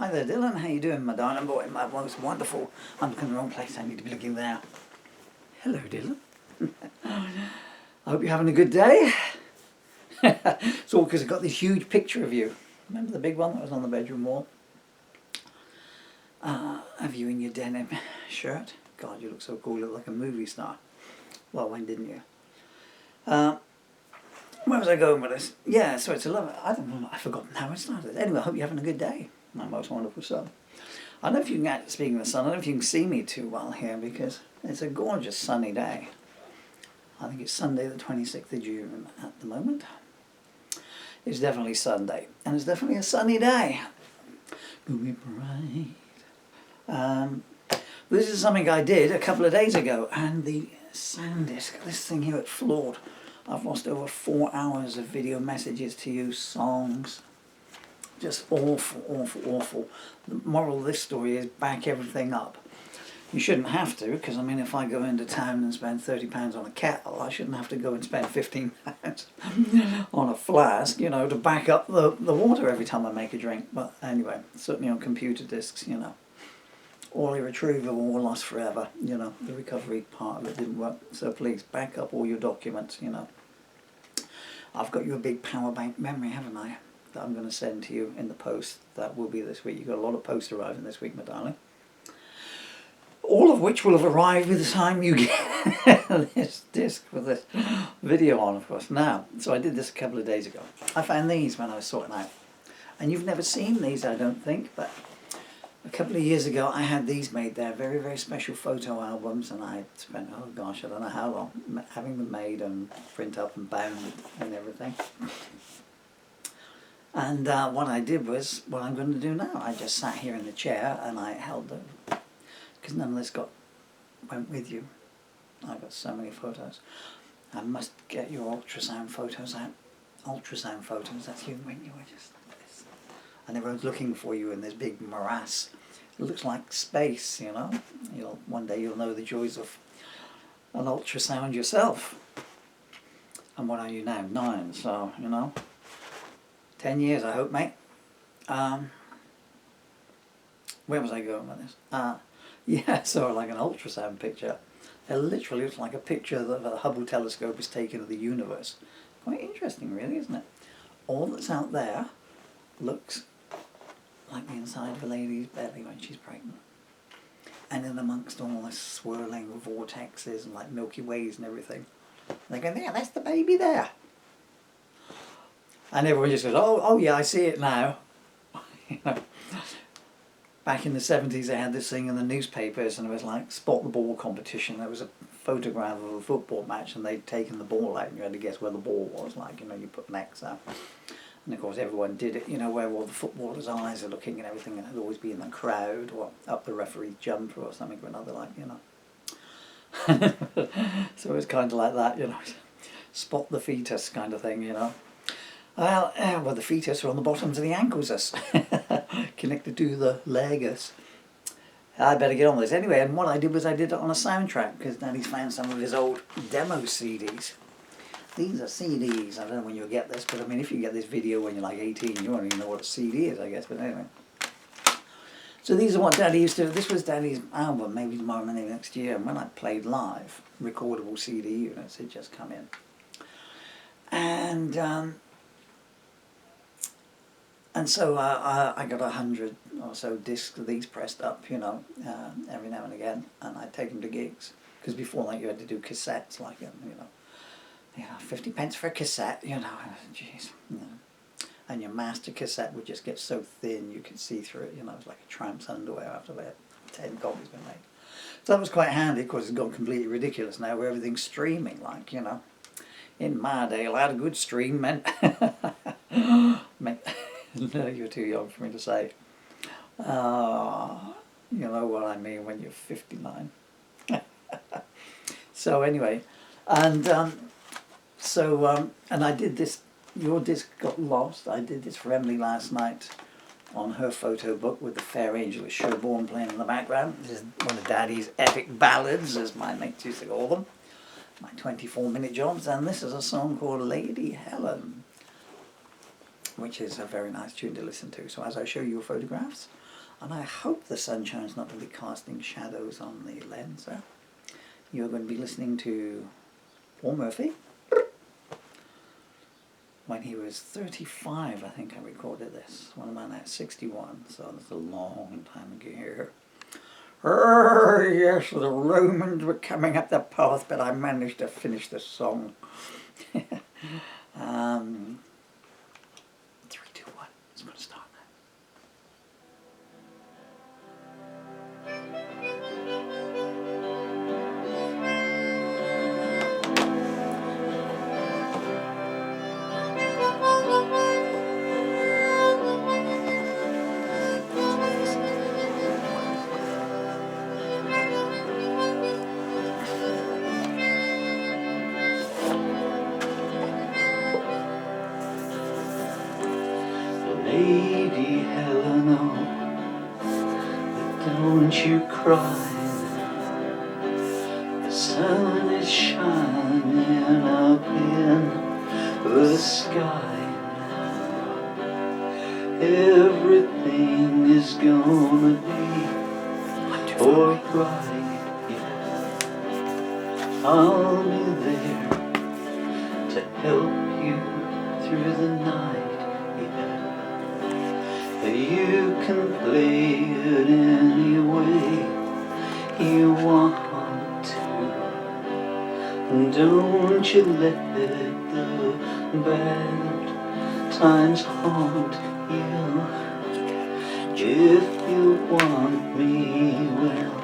Hi there, Dylan. How you doing, my darling boy? My most wonderful. I'm looking in the wrong place. I need to be looking there. Hello, Dylan. I hope you're having a good day. It's all because I got this huge picture of you. Remember the big one that was on the bedroom wall? Of you in your denim shirt. God, you look so cool. You look like a movie star. Well, when didn't you? Where was I going with this? Yeah, so it's 11. I don't know. I've forgotten how it started. Anyway, I hope you're having a good day, my most wonderful son. I don't know if you can, speaking of the sun, I don't know if you can see me too well here because it's a gorgeous sunny day. I think it's Sunday the 26th of June at the moment. It's definitely Sunday, and it's definitely a sunny day. It'll be bright. This is something I did a couple of days ago, and the sound disc, this thing here, it floored. I've lost over 4 hours of video messages to you, songs. Just awful, awful, awful. The moral of this story is back everything up. You shouldn't have to, because I mean, if I go into town and spend £30 on a kettle, I shouldn't have to go and spend £15 on a flask, you know, to back up the water every time I make a drink. But anyway, certainly on computer discs, you know, all irretrievable or lost forever, you know, the recovery part of it didn't work. So please, back up all your documents, you know. I've got you a big power bank memory, haven't I, that I'm going to send to you in the post. That will be this week. You've got a lot of posts arriving this week, my darling. All of which will have arrived by the time you get this disc with this video on, of course. Now, so I did this a couple of days ago. I found these when I was sorting out. And you've never seen these, I don't think, but a couple of years ago I had these made. They're very, very special photo albums, and I spent, oh gosh, I don't know how long having them made and print up and bound and everything. And what I did was what I'm going to do now. I just sat here in the chair and I held them, because none of this went with you. I've got so many photos. I must get your ultrasound photos out. Ultrasound photos, that's you when you were just like this. And everyone's looking for you in this big morass. It looks like space, you know. One day you'll know the joys of an ultrasound yourself. And what are you now? 9, so, you know. 10 years, I hope, mate. Where was I going with this? Yeah, so like an ultrasound picture. It literally looks like a picture that the Hubble telescope has taken of the universe. Quite interesting, really, isn't it? All that's out there looks like the inside of a lady's belly when she's pregnant. And in amongst all this swirling vortexes and like Milky Ways and everything, they're going, yeah, that's the baby there. And everyone just goes, oh yeah, I see it now. You know. Back in the 70s, they had this thing in the newspapers, and it was like spot the ball competition. There was a photograph of a football match, and they'd taken the ball out, and you had to guess where the ball was. Like, you know, you put an X out. And of course, everyone did it, you know, where all the footballers' eyes are looking and everything, and it'd always be in the crowd or up the referee's jumper or something or another, like, you know. So it was kind of like that, you know, spot the fetus kind of thing, you know. Well, the fetus are on the bottoms of the ankles, connected to the legus. I better get on with this. Anyway, and what I did was I did it on a soundtrack, because Daddy's found some of his old demo CDs. These are CDs. I don't know when you'll get this, but I mean, if you get this video when you're like 18, you won't even know what a CD is, I guess, but anyway. So these are what Daddy used to, this was Daddy's album, maybe tomorrow, maybe next year, and when I played live, recordable CD units had just come in. And so I got 100 or so discs of these pressed up, you know, every now and again, and I'd take them to gigs. Because before that you had to do cassettes, like, you know, 50 pence for a cassette, you know, jeez. You know. And your master cassette would just get so thin you could see through it, you know, it was like a tramp's underwear after they had 10 copies been made. So that was quite handy, because it's gone completely ridiculous now where everything's streaming, like, you know. In my day, I had a good stream meant... No, you're too young for me to say. You know what I mean when you're 59. So anyway, and and I did this, your disc got lost. I did this for Emily last night on her photo book with the Fair Angel of Sherborne playing in the background. This is one of Daddy's epic ballads, as my mates used to call them. My 24-minute jobs, and this is a song called Lady Helen, which is a very nice tune to listen to. So as I show you your photographs, And I hope the sunshine's not going to be casting shadows on the lens. You're going to be listening to Paul Murphy. When he was 35, I think I recorded this. When I'm at 61, so that's a long time ago. Yes, the Romans were coming up the path, but I managed to finish the song. 3, 2, 1. It's going to start now. Lady Helen, oh, don't you cry. The sun is shining up in the sky now. Everything is gonna be alright, yeah. I'll be there to help you through the night, yeah. You can play it any way you want to. Don't you let the bad times haunt you. If you want me, well,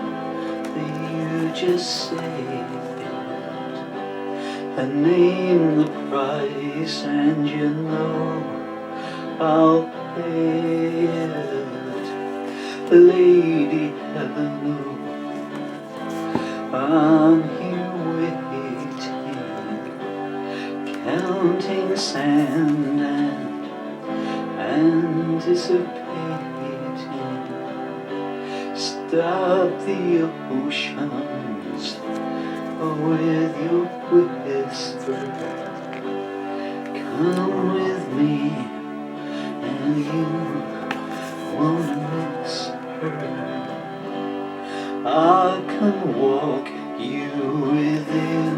you just say it and name the price, and you know I'll pay it. Lady Helen, I'm here waiting, counting sand and anticipating. Stop the oceans with your whisper. Come with me and you won't miss her. I can walk you within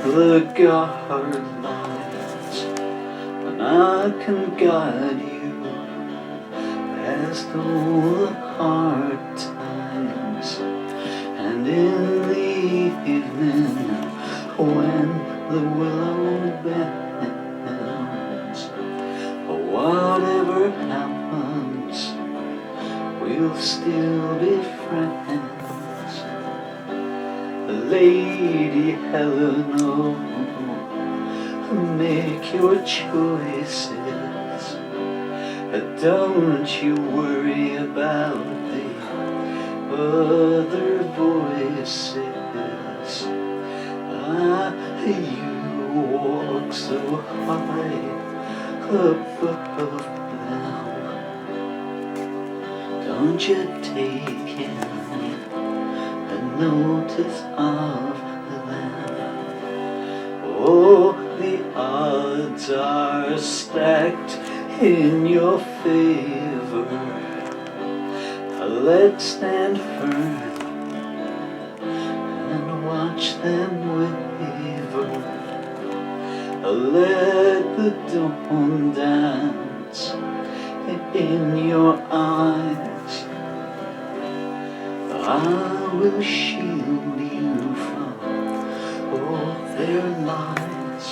the guard lines, and I can guide you past all the hard times. And in the evening, when the willow bends, whatever happens, we'll still be friends. Lady Helen, oh, make your choices. Don't you worry about the other voices. You walk so high above them. Don't you take any notice of them. Oh, the odds are stacked in your favor. Let's stand firm and watch them waver. Let the dawn dance in your eyes. I will shield you from all their lies.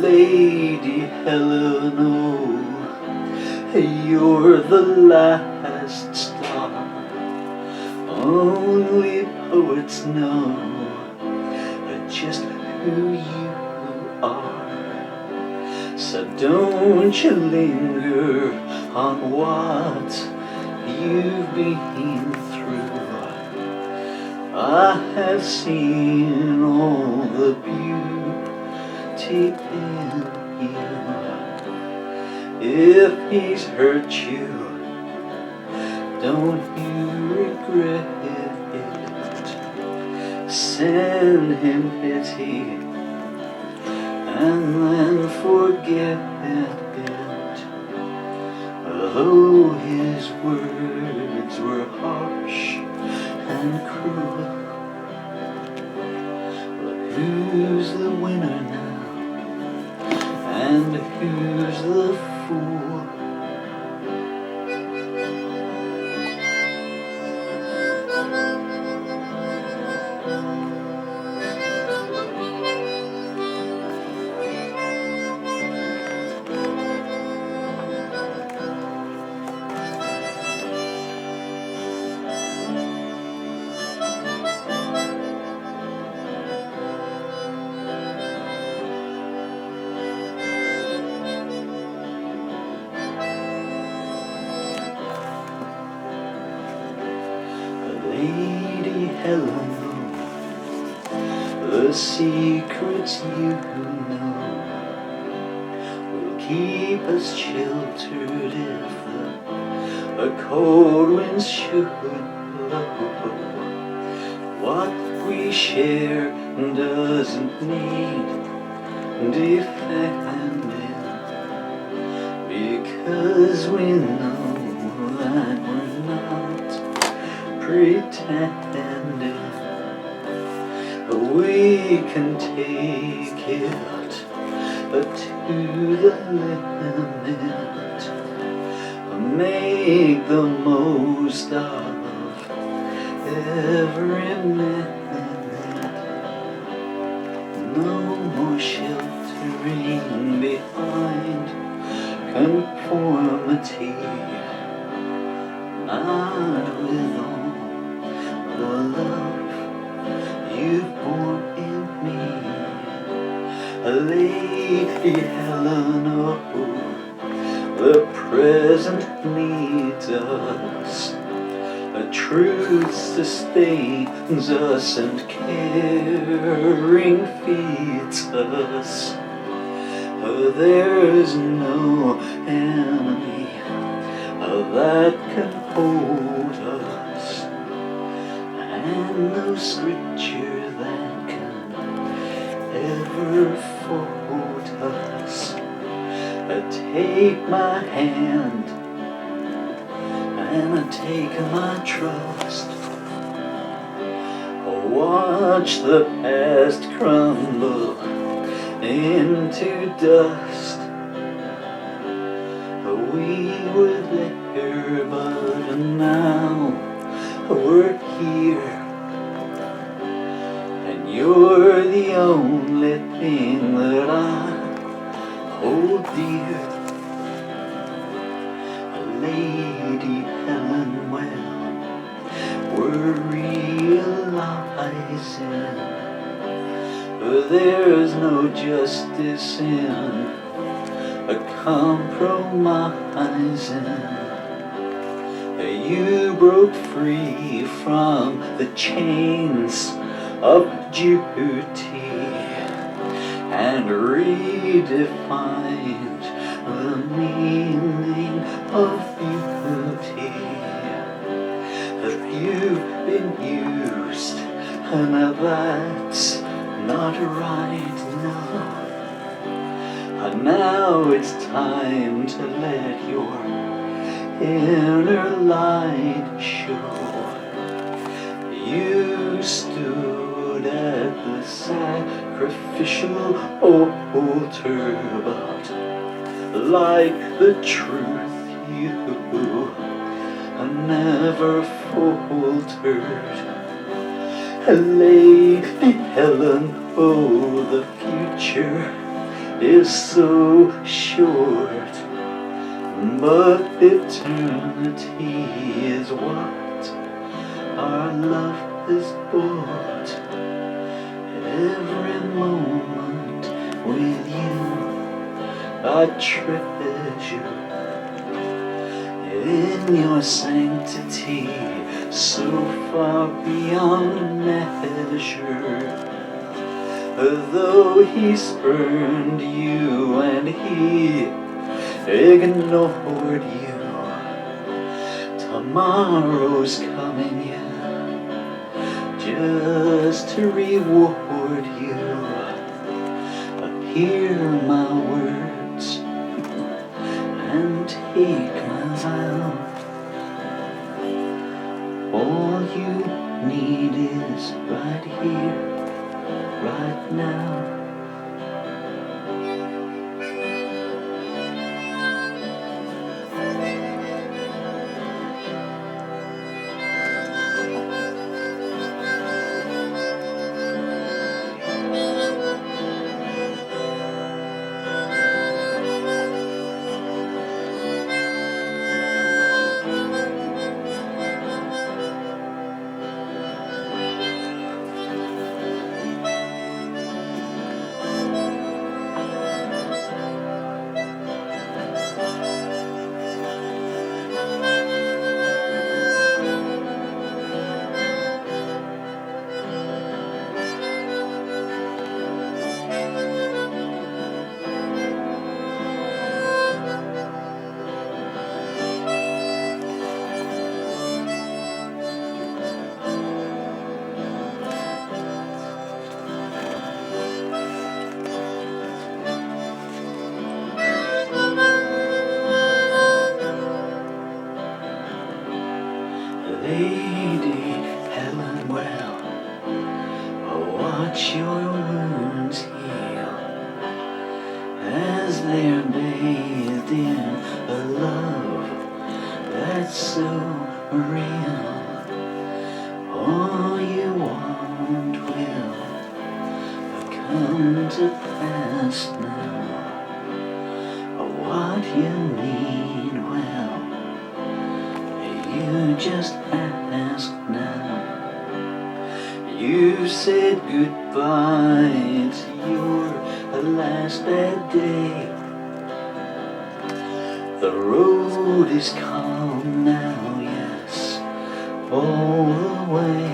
Lady Helen, oh, you're the last star. Only poets know just who you are. So don't you linger on what you've been through. I have seen all the beauty in you. If he's hurt you, don't you regret it. Send him pity and then forget it. Though his words were harsh and cruel, but who's the winner now, and who's the fool? Lady Helen, the secrets you know will keep us sheltered if the cold winds should blow. What we share doesn't need defending, because we know that we're not pretending. We can take it to the limit, make the most of every minute. No more sheltering behind conformity, not with all the love you've born in me. Lady Helen, oh, the present needs us. Truth sustains us and caring feeds us. There's no enemy that can hold us, and no scripture that can ever fold us. Take my hand and take my trust. Watch the past crumble into dust. We were there, but now we're here, and you're the only thing that I hold dear. Lady Helen, well, we're realizing there's no justice in a compromising. You broke free from the chains of duty and redefined the meaning of beauty. You've been used, and that's not right now. Now it's time to let your inner light show. You stood at the sacrificial altar, but like the truth you never faltered. Lady Helen, oh, the future is so short, but eternity is what our love has bought. Every moment with you I treasure, in your sanctity so far beyond measure. Though he spurned you and he ignored you, tomorrow's coming, yeah, just to reward you. Hear my words and 'cause all you need is right here, right now. Lady Helen, well, watch your wounds heal as they're bathed in a love that's so real. All you want will come to pass now. What you need, well, you just ask now. You said goodbye to your last bad day. The road is calm now, yes, all the way.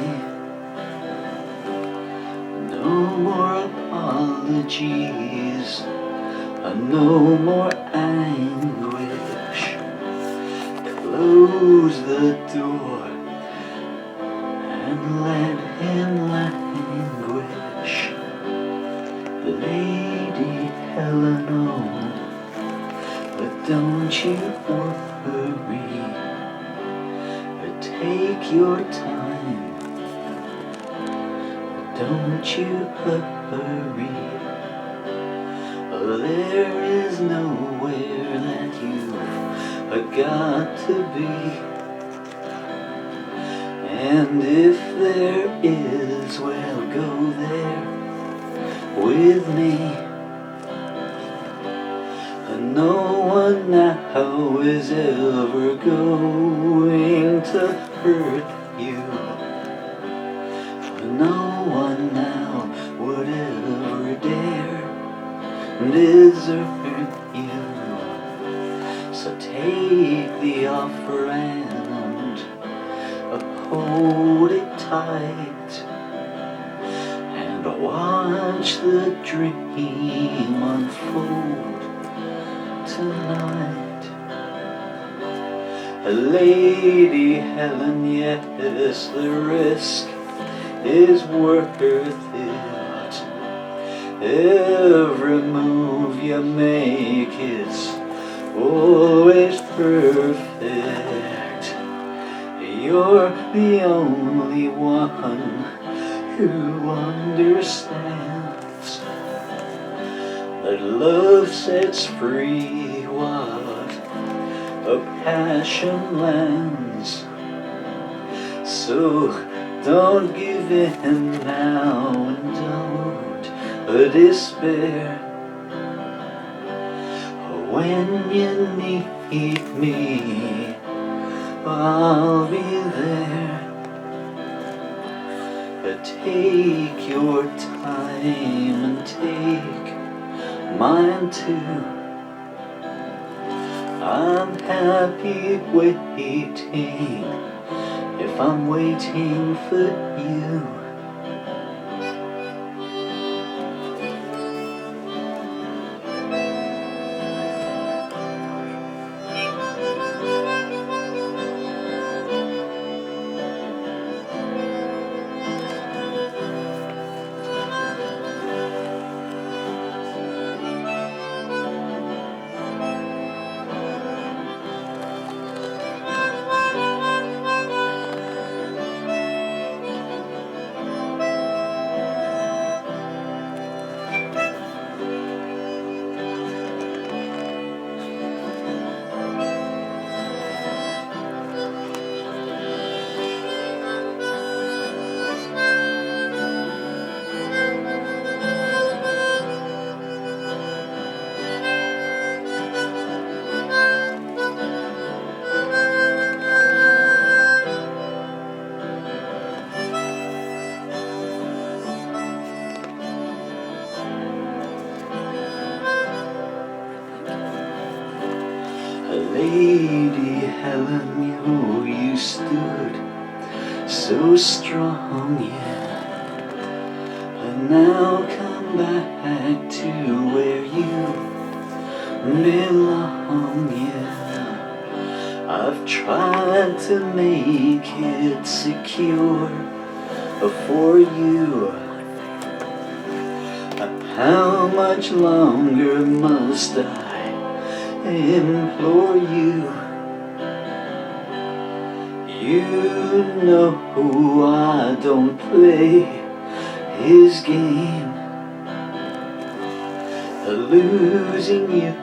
No more apologies, no more anguish. Close the door and let him languish. Lady Helen, oh, but don't you worry. Take your time, don't you hurry. There is nowhere that you've got to be. And if there is, well, go there with me. No one now is ever going to hurt you. No one now would ever dare desert you. So take the offer and hold it tight, and watch the dream unfold tonight. Lady Helen, yes, the risk is worth it. Every move you make is always perfect. You're the only one who understands that love sets free what a passion lands. So don't give in now and don't despair. When you need me, I'll be there. Take your time and take mine too. I'm happy waiting if I'm waiting for you. Lady Helen, oh, you stood so strong, yeah. And now come back to where you belong, yeah. I've tried to make it secure for you. How much longer must I implore you? You know I don't play his game. Losing you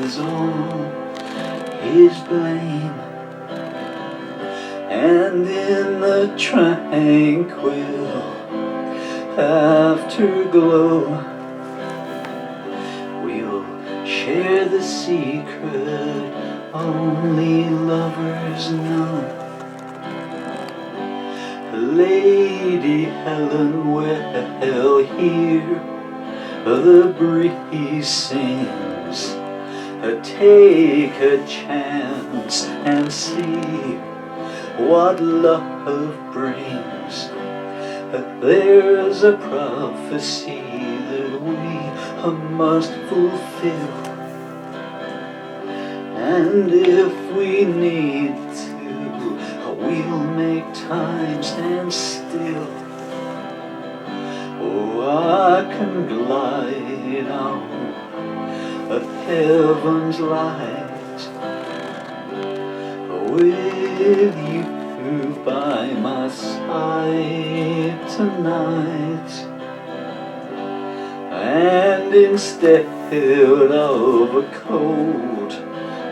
is all his blame. And in the tranquil afterglow, we'll share the secret only lovers know. Lady Helen, well, here the breeze sings. Take a chance and see what love brings. There's a prophecy that we must fulfill, and if we need to, we'll make time stand still. Oh, I can glide on heaven's light with you by my side tonight. And instead of a cold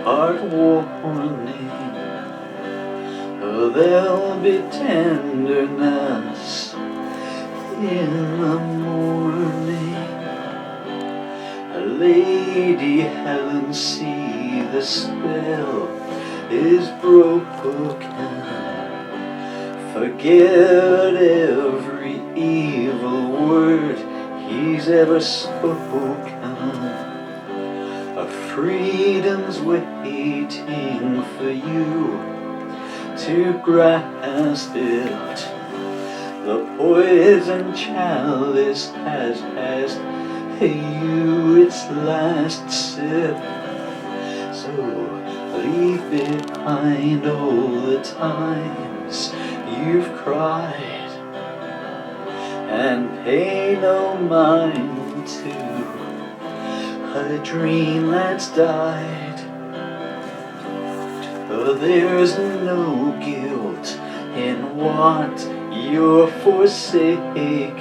heart warning, there'll be tenderness in the morning. Lady Helen, see the spell is broken. Forget every evil word he's ever spoken. Freedom's waiting for you to grasp it. The poison chalice has passed you its last sip. So leave behind all the times you've cried, and pay no mind to a dream that's died. There's no guilt in what you're forsaking.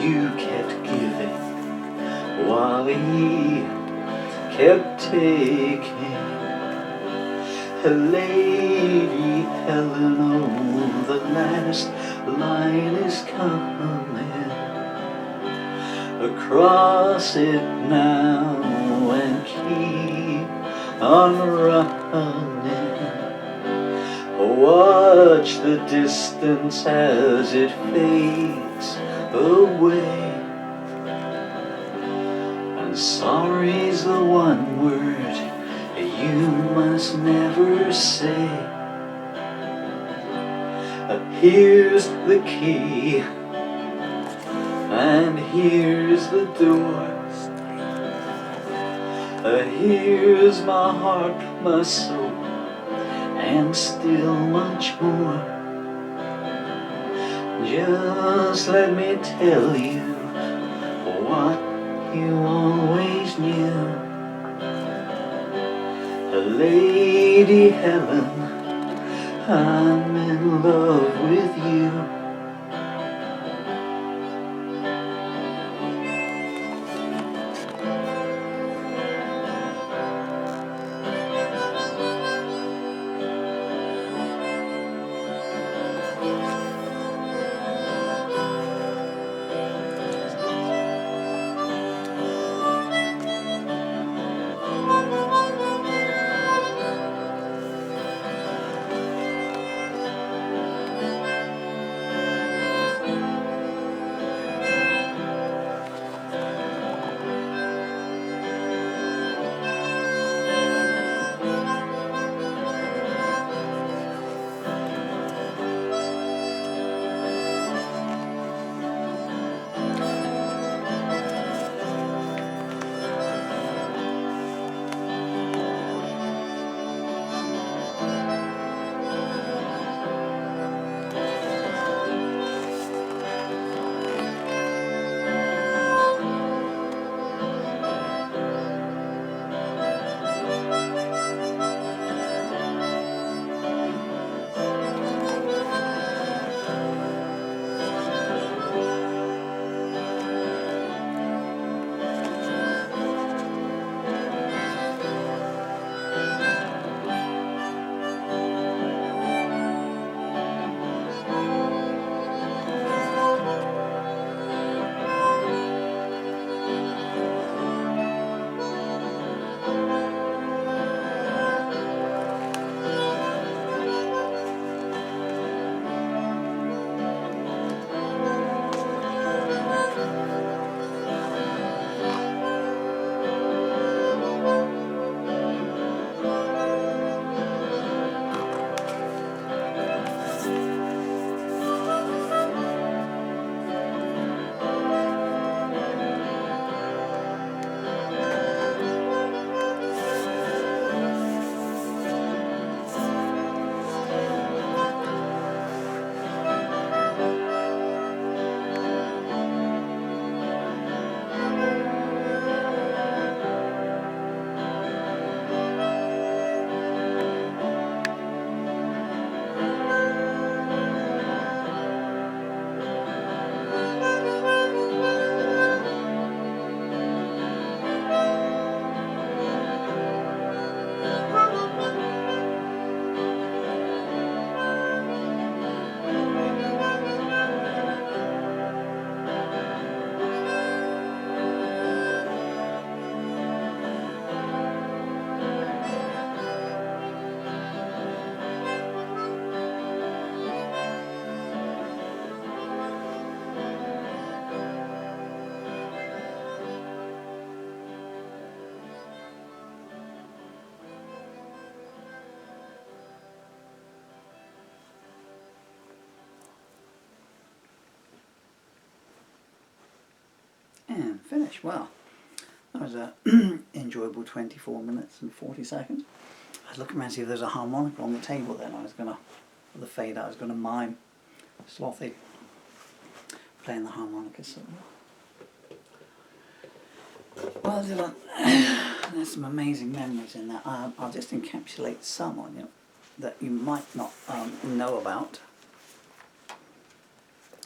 You kept giving while he kept taking. Lady Helen, oh, the last line is coming. Across it now and keep on running. Watch the distance as it fades away. And sorry's the one word you must never say. Here's the key, and here's the door. Here's my heart, my soul, and still much more. Just let me tell you what you always knew. Lady Helen, I'm in love with you. finish. Well, that was a enjoyable 24 minutes and 40 seconds. I was looking around to see if there's a harmonica on the table then. I was going to, for the fade out, I was going to mime Slothy playing the harmonica. So. Well, Dylan, there's some amazing memories in that. I'll just encapsulate some on you that you might not know about. I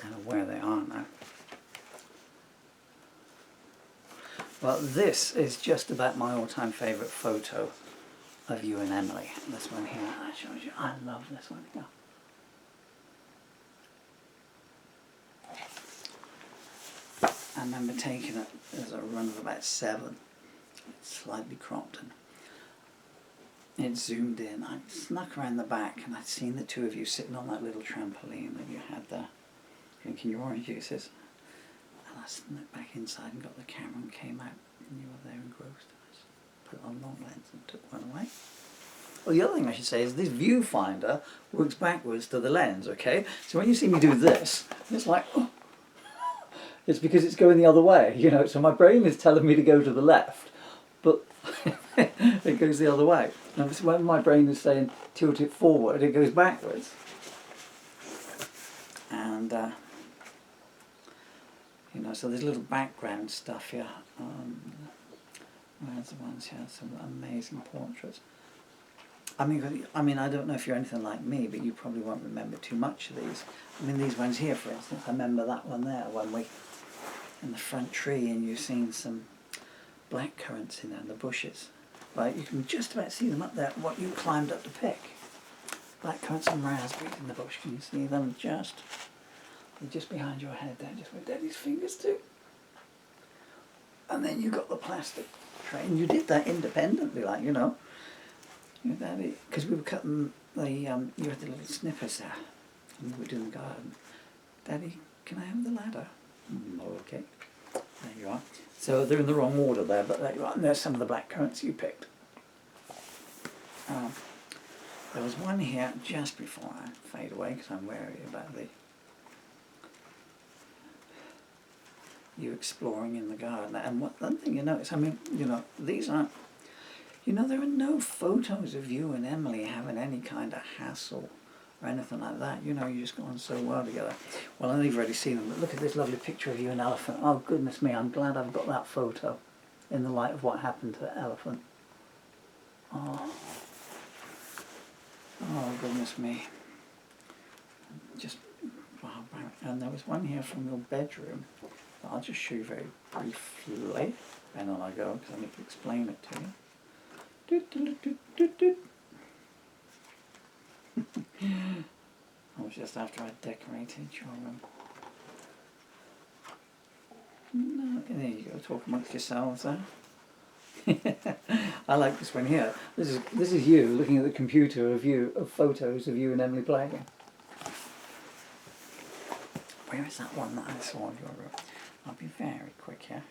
don't know where they are now. Well, this is just about my all-time favourite photo of you and Emily. This one here, I showed you. I love this one here. I remember taking it as a run of about 7. It's slightly cropped and it zoomed in. I snuck around the back and I'd seen the two of you sitting on that little trampoline that you had there, drinking your orange juices. And I snuck back inside and got the camera and came out and you were there engrossed. I just put it on long lens and took one away. Well, the other thing I should say is this viewfinder works backwards to the lens, okay? So when you see me do this, it's like, oh. It's because it's going the other way, you know, so my brain is telling me to go to the left, but it goes the other way. And when my brain is saying tilt it forward, it goes backwards. And, you know, so there's little background stuff here. Where's the ones here? Some amazing portraits. I mean, I don't know if you're anything like me, but you probably won't remember too much of these. I mean, these ones here, for instance, I remember that one there when we, in the front tree, and you've seen some black currants in there in the bushes. Right, you can just about see them up there, what you climbed up to pick. Black currants and raspberries in the bush, can you see them just behind your head there, just where Daddy's fingers do. And then you got the plastic tray, and you did that independently, like, you know. Daddy, because we were cutting the, you had the little snippers there, and we were doing the garden. Daddy, can I have the ladder? Okay, there you are. So they're in the wrong order there, but there you are. And there's some of the black currants you picked. There was one here just before I fade away, because I'm wary about you exploring in the garden. And one thing you notice, I mean, you know, these aren't, you know, there are no photos of you and Emily having any kind of hassle or anything like that. You know, you just got on so well together. Well, I know you've already seen them, but look at this lovely picture of you and Elephant. Oh, goodness me, I'm glad I've got that photo in the light of what happened to Elephant. Oh, goodness me. Just, wow. And there was one here from your bedroom. I'll just show you very briefly, and then I go, because I need to explain it to you. That was just after I decorated your room. No, there you go, talk amongst yourselves there. I like this one here. This is you looking at the computer of photos of you and Emily playing. Where is that one that I saw in your room? I'll be very quick here.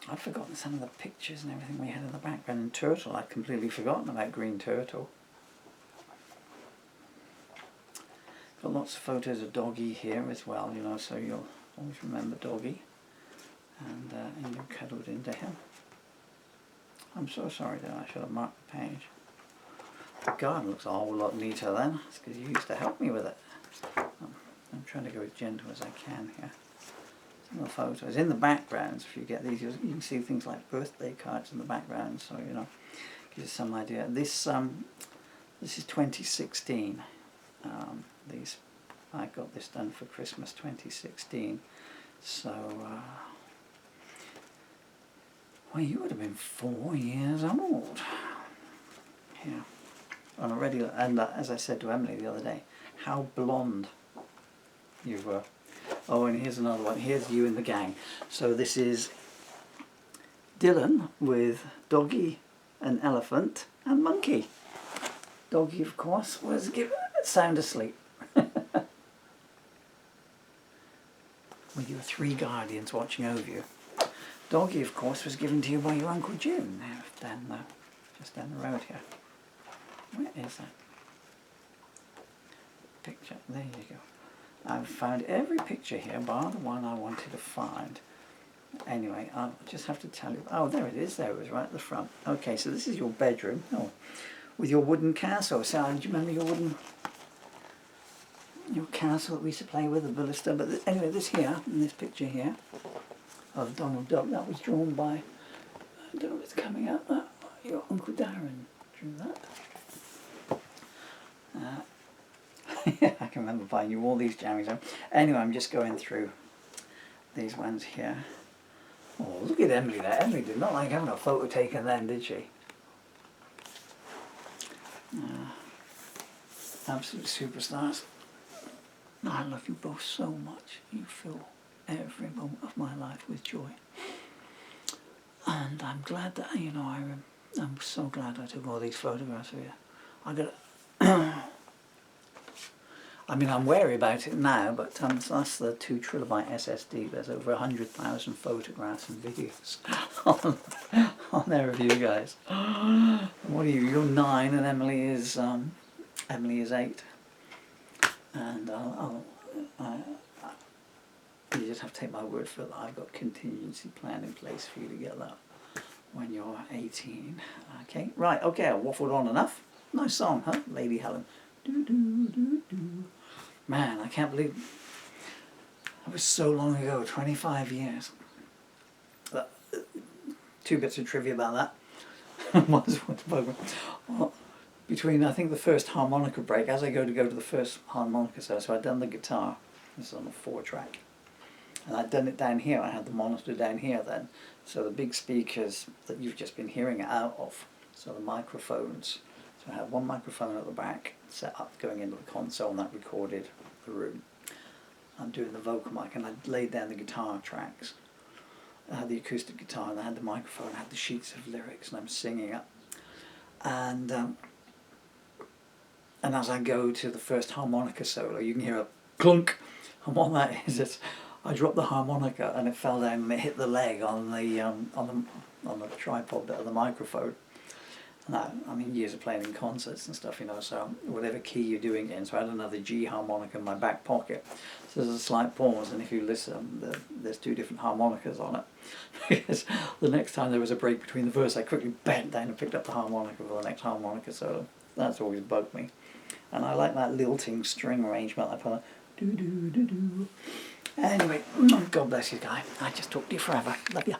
I'd forgotten some of the pictures and everything we had in the background. And Turtle, I'd completely forgotten about Green Turtle. Got lots of photos of Doggy here as well, you know, so you'll always remember Doggy. And you're cuddled into him. I'm so sorry that I should have marked the page. The garden looks a whole lot neater then. It's because you used to help me with it. I'm trying to go as gentle as I can here. Some of the photos in the backgrounds, if you get these, you can see things like birthday cards in the background, so you know, gives you some idea. This is 2016. I got this done for Christmas 2016. So, well, you would have been 4 years old. Yeah, on a regular, and as I said to Emily the other day, how blonde you were. Oh, and here's another one. Here's you and the gang. So this is Dylan with Doggy, an elephant, and Monkey. Doggy, of course, was sound asleep. With your 3 guardians watching over you. Doggy, of course, was given to you by your Uncle Jim, just down the road here. Where is that picture? There you go. I've found every picture here, bar the one I wanted to find. Anyway, I'll just have to tell you. Oh, there it is. There it was, right at the front. Okay, so this is your bedroom. Oh, with your wooden castle. So, do you remember your castle that we used to play with, the ballista? But anyway, this here, in this picture here, of Donald Duck, that was drawn by, I don't know if it's coming out, your Uncle Darren drew that. Yeah, I can remember buying you all these jammies. Anyway, I'm just going through these ones here. Oh, look at Emily there. Emily did not like having a photo taken then, did she? Absolute superstars. I love you both so much. You fill every moment of my life with joy. And I'm glad that, you know, I'm so glad I took all these photographs of you. I got I mean, I'm wary about it now, but so that's the 2 terabyte SSD. There's over 100,000 photographs and videos on there of you guys. What are you? You're 9, and Emily is 8. And you just have to take my word for it that I've got a contingency plan in place for you to get that when you're 18. Okay, right. Okay, I waffled on enough. Nice song, huh? Lady Helen. Do, do, do, do. Man, I can't believe that was so long ago, 25 years. But, 2 bits of trivia about that. Between, I think, the first harmonica break, as I go to the first harmonica solo, so I'd done the guitar, this is on a 4-track, and I'd done it down here, I had the monitor down here then, so the big speakers that you've just been hearing out of, so the microphones. So I had one microphone at the back set up going into the console, and that recorded the room. I'm doing the vocal mic, and I laid down the guitar tracks. I had the acoustic guitar, and I had the microphone, I had the sheets of lyrics, and I'm singing it. And as I go to the first harmonica solo, you can hear a clunk, and what that is I dropped the harmonica, and it fell down and it hit the leg on the tripod bit of the microphone. No, I mean, years of playing in concerts and stuff, you know, so whatever key you're doing it in. So I had another G harmonica in my back pocket. So there's a slight pause, and if you listen, there's 2 different harmonicas on it. Because the next time there was a break between the verse, I quickly bent down and picked up the harmonica for the next harmonica solo. That's always bugged me. And I like that lilting string arrangement. I put a do-do-do-do. Anyway, God bless you, guy. I just talked to you forever. Love you.